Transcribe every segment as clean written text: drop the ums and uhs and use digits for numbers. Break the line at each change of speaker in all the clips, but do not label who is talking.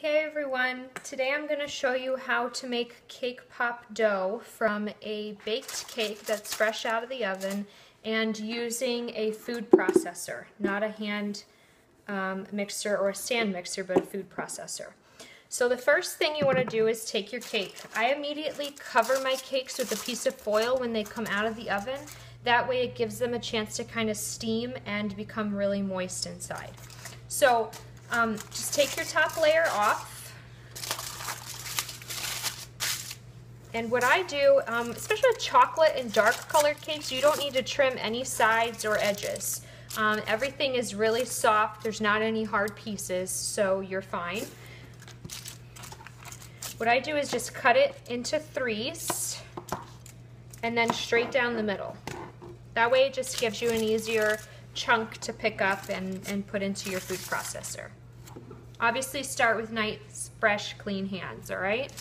Hey everyone, today I'm going to show you how to make cake pop dough from a baked cake that's fresh out of the oven and using a food processor, not a hand mixer or a stand mixer, but a food processor. So the first thing you want to do is take your cake. I immediately cover my cakes with a piece of foil when they come out of the oven. That way it gives them a chance to kind of steam and become really moist inside. So just take your top layer off, and what I do, especially with chocolate and dark colored cakes, you don't need to trim any sides or edges. Everything is really soft, there's not any hard pieces, so you're fine. What I do is just cut it into threes and then straight down the middle. That way it just gives you an easier chunk to pick up and put into your food processor. Obviously start with nice, fresh, clean hands, all right?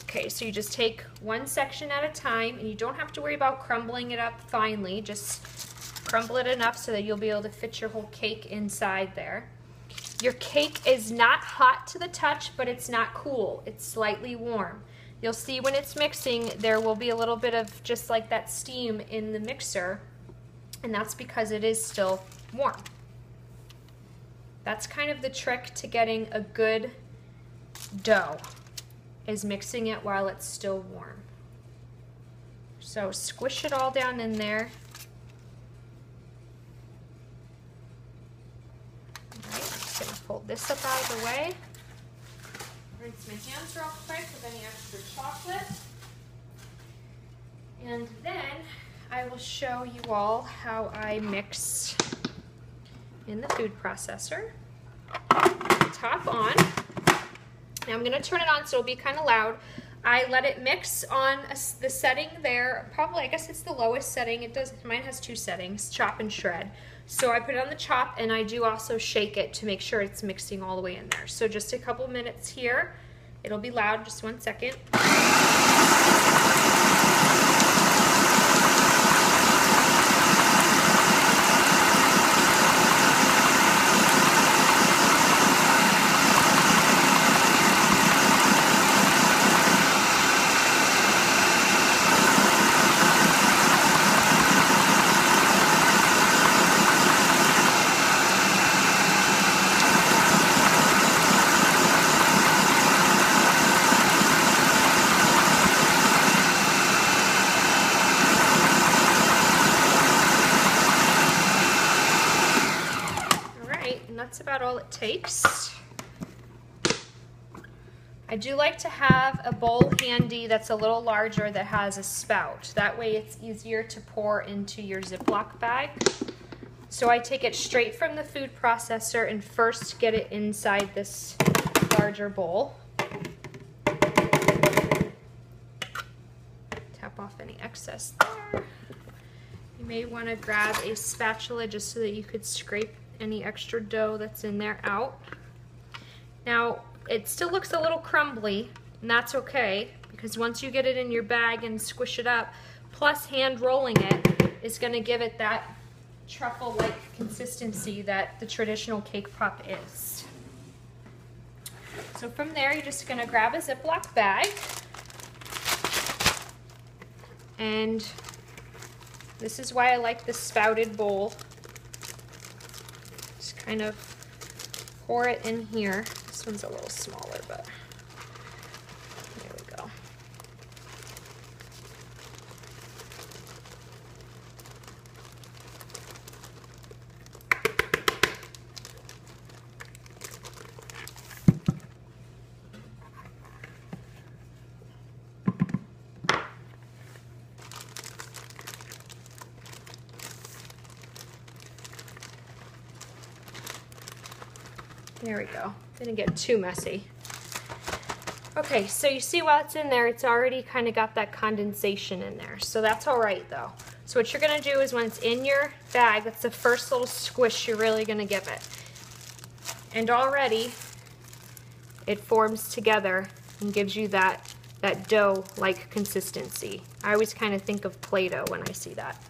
Okay, so you just take one section at a time, and you don't have to worry about crumbling it up finely. Just crumble it enough so that you'll be able to fit your whole cake inside there. Your cake is not hot to the touch, but it's not cool. It's slightly warm. You'll see when it's mixing, there will be a little bit of just like that steam in the mixer, and that's because it is still warm. That's kind of the trick to getting a good dough, is mixing it while it's still warm. So squish it all down in there. All right, I'm just going to pull this up out of the way. Rinse my hands real quick with any extra chocolate. And then I will show you all how I mix in the food processor. Top on. Now I'm going to turn it on so it'll be kind of loud. I let it mix on the setting there. Probably, I guess it's the lowest setting. It does. Mine has two settings, chop and shred. So I put it on the chop, and I do also shake it to make sure it's mixing all the way in there. So just a couple minutes here. It'll be loud. Just 1 second. That's about all it takes. I do like to have a bowl handy that's a little larger that has a spout. That way it's easier to pour into your Ziploc bag. So I take it straight from the food processor and first get it inside this larger bowl. Tap off any excess there. You may want to grab a spatula just so that you could scrape any extra dough that's in there out. Now it still looks a little crumbly, and that's okay, because once you get it in your bag and squish it up, plus hand rolling it is going to give it that truffle-like consistency that the traditional cake pop is. So from there you're just going to grab a Ziploc bag, and this is why I like the spouted bowl. Kind of pour it in here. This one's a little smaller, but there we go. There we go. Didn't get too messy. Okay, so you see while it's in there, it's already kind of got that condensation in there. So that's all right though. So what you're gonna do is when it's in your bag, that's the first little squish you're really gonna give it. And already it forms together and gives you that dough-like consistency. I always kind of think of Play-Doh when I see that.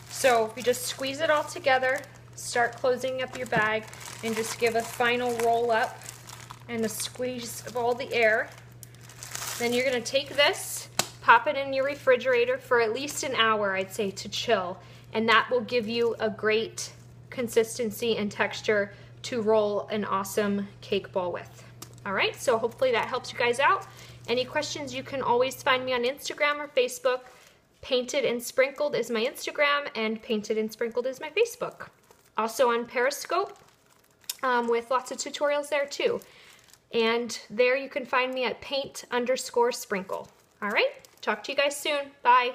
So if you just squeeze it all together, start closing up your bag, and just give a final roll up and a squeeze of all the air. Then you're gonna take this, pop it in your refrigerator for at least an hour, I'd say, to chill. And that will give you a great consistency and texture to roll an awesome cake ball with. All right, so hopefully that helps you guys out. Any questions, you can always find me on Instagram or Facebook. Painted and Sprinkled is my Instagram, and Painted and Sprinkled is my Facebook. Also on Periscope, with lots of tutorials there too. And there you can find me at paint_sprinkle. All right, talk to you guys soon. Bye.